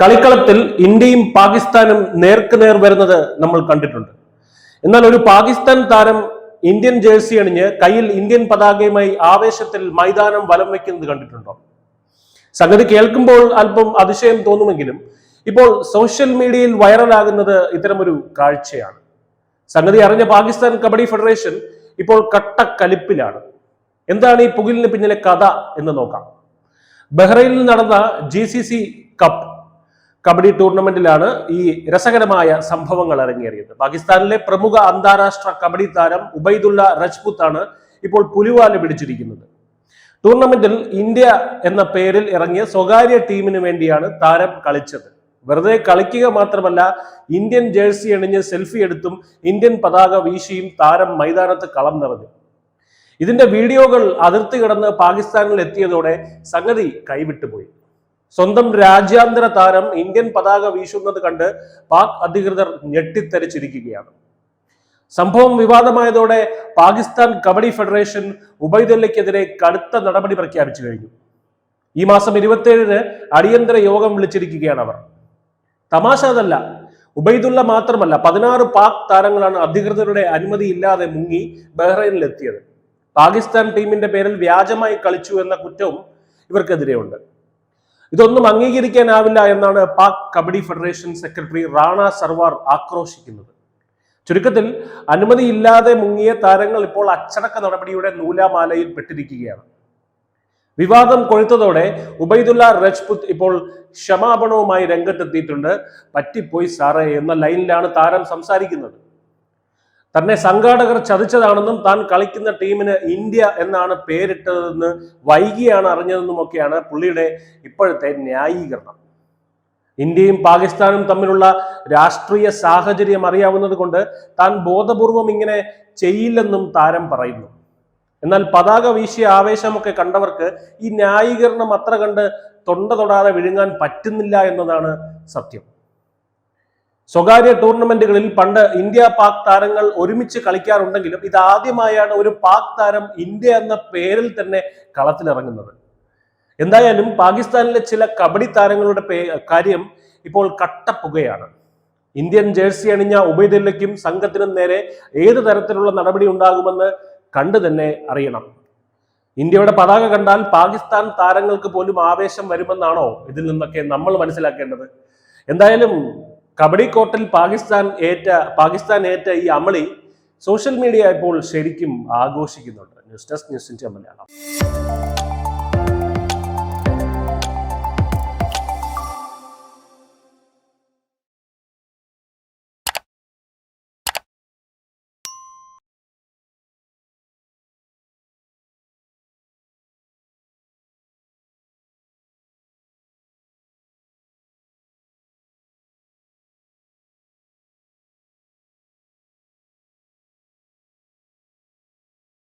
കളിക്കളത്തിൽ ഇന്ത്യയും പാകിസ്ഥാനും നേർക്കുനേർ വരുന്നത് നമ്മൾ കണ്ടിട്ടുണ്ട്. എന്നാൽ ഒരു പാകിസ്ഥാൻ താരം ഇന്ത്യൻ ജേഴ്സി അണിഞ്ഞ് കയ്യിൽ ഇന്ത്യൻ പതാകയുമായി ആവേശത്തിൽ മൈതാനം വലം വെക്കുന്നത് കണ്ടിട്ടുണ്ടോ? സംഗതി കേൾക്കുമ്പോൾ അല്പം അതിശയം തോന്നുമെങ്കിലും ഇപ്പോൾ സോഷ്യൽ മീഡിയയിൽ വൈറലാകുന്നത് ഇത്തരമൊരു കാഴ്ചയാണ്. സംഗതി അറിഞ്ഞ പാകിസ്ഥാൻ കബഡി ഫെഡറേഷൻ ഇപ്പോൾ കട്ടക്കലിപ്പിലാണ്. എന്താണ് ഈ പുകിലിന് പിന്നിലെ കഥ എന്ന് നോക്കാം. ബഹ്റൈനിൽ നടന്ന GCC കപ്പ് കബഡി ടൂർണമെന്റിലാണ് ഈ രസകരമായ സംഭവങ്ങൾ അരങ്ങേറിയത്. പാകിസ്ഥാനിലെ പ്രമുഖ അന്താരാഷ്ട്ര കബഡി താരം ഉബൈദുള്ള രജ്പുത്ത് ആണ് ഇപ്പോൾ പുലിവാല് പിടിച്ചിരിക്കുന്നത്. ടൂർണമെന്റിൽ ഇന്ത്യ എന്ന പേരിൽ ഇറങ്ങിയ സ്വകാര്യ ടീമിന് വേണ്ടിയാണ് താരം കളിച്ചത്. വെറുതെ കളിക്കുക മാത്രമല്ല, ഇന്ത്യൻ ജേഴ്സി അണിഞ്ഞ് സെൽഫി എടുത്തും ഇന്ത്യൻ പതാക വീശിയും താരം മൈതാനത്ത് കളം നിറഞ്ഞു. ഇതിന്റെ വീഡിയോകൾ അതിർത്തി കടന്ന് പാകിസ്ഥാനിൽ എത്തിയതോടെ സംഗതി കൈവിട്ടുപോയി. സ്വന്തം രാജ്യാന്തര താരം ഇന്ത്യൻ പതാക വീശുന്നത് കണ്ട് പാക് അധികൃതർ ഞെട്ടിത്തെറിച്ചിരിക്കുകയാണ്. സംഭവം വിവാദമായതോടെ പാകിസ്ഥാൻ കബഡി ഫെഡറേഷൻ ഉബൈദുള്ളയ്ക്കെതിരെ കടുത്ത നടപടി പ്രഖ്യാപിച്ചു കഴിഞ്ഞു. ഈ മാസം 27-ന് അടിയന്തര യോഗം വിളിച്ചിരിക്കുകയാണ് അവർ. തമാശ അതല്ല, ഉബൈദുള്ള മാത്രമല്ല 16 പാക് താരങ്ങളാണ് അധികൃതരുടെ അനുമതി ഇല്ലാതെ മുങ്ങി ബഹ്റൈനിൽ എത്തിയത്. പാകിസ്ഥാൻ ടീമിന്റെ പേരിൽ വ്യാജമായി കളിച്ചു എന്ന കുറ്റവും ഇവർക്കെതിരെ ഉണ്ട്. ഇതൊന്നും അംഗീകരിക്കാനാവില്ല എന്നാണ് പാക് കബഡി ഫെഡറേഷൻ സെക്രട്ടറി റാണ സർവാർ ആക്രോശിക്കുന്നത്. ചുരുക്കത്തിൽ അനുമതിയില്ലാതെ മുങ്ങിയ താരങ്ങൾ ഇപ്പോൾ അച്ചടക്ക നടപടിയുടെ നൂലാമാലയിൽ പെട്ടിരിക്കുകയാണ്. വിവാദം കൊഴുത്തതോടെ ഉബൈദുള്ള രജ്പുത്ത് ഇപ്പോൾ ക്ഷമാപണവുമായി രംഗത്തെത്തിയിട്ടുണ്ട്. പറ്റിപ്പോയി സാറേ എന്ന ലൈനിലാണ് താരം സംസാരിക്കുന്നത്. തന്നെ സംഘാടകർ ചതിച്ചതാണെന്നും താൻ കളിക്കുന്ന ടീമിന് ഇന്ത്യ എന്നാണ് പേരിട്ടതെന്ന് വൈകിയാണ് അറിഞ്ഞതെന്നും ഒക്കെയാണ് പുള്ളിയുടെ ഇപ്പോഴത്തെ ന്യായീകരണം. ഇന്ത്യയും പാകിസ്ഥാനും തമ്മിലുള്ള രാഷ്ട്രീയ സാഹചര്യം അറിയാവുന്നത് കൊണ്ട് താൻ ബോധപൂർവം ഇങ്ങനെ ചെയ്യില്ലെന്നും താരം പറയുന്നു. എന്നാൽ പതാക വീശിയ ആവേശമൊക്കെ കണ്ടവർക്ക് ഈ ന്യായീകരണം അത്ര കണ്ട് തൊണ്ട തൊടാതെ വിഴുങ്ങാൻ പറ്റുന്നില്ല എന്നതാണ് സത്യം. സ്വകാര്യ ടൂർണമെന്റുകളിൽ പണ്ട് ഇന്ത്യ പാക് താരങ്ങൾ ഒരുമിച്ച് കളിക്കാറുണ്ടെങ്കിലും ഇതാദ്യമായാണ് ഒരു പാക് താരം ഇന്ത്യ എന്ന പേരിൽ തന്നെ കളത്തിലിറങ്ങുന്നത്. എന്തായാലും പാകിസ്ഥാനിലെ ചില കബഡി താരങ്ങളുടെ കാര്യം ഇപ്പോൾ കട്ടപ്പുകയാണ്. ഇന്ത്യൻ ജേഴ്സി അണിഞ്ഞ ഉബൈദുള്ളയ്ക്കും സംഘത്തിനും നേരെ ഏത് തരത്തിലുള്ള നടപടി ഉണ്ടാകുമെന്ന് കണ്ടു തന്നെ അറിയണം. ഇന്ത്യയുടെ പതാക കണ്ടാൽ പാകിസ്ഥാൻ താരങ്ങൾക്ക് പോലും ആവേശം വരുമെന്നാണോ ഇതിൽ നിന്നൊക്കെ നമ്മൾ മനസ്സിലാക്കേണ്ടത്? എന്തായാലും കബഡി കോർട്ടിൽ പാകിസ്ഥാൻ ഏറ്റ ഈ അമളി സോഷ്യൽ മീഡിയ ഇപ്പോൾ ശരിക്കും ആഘോഷിക്കുന്നുണ്ട്. News desk news India Malayalam.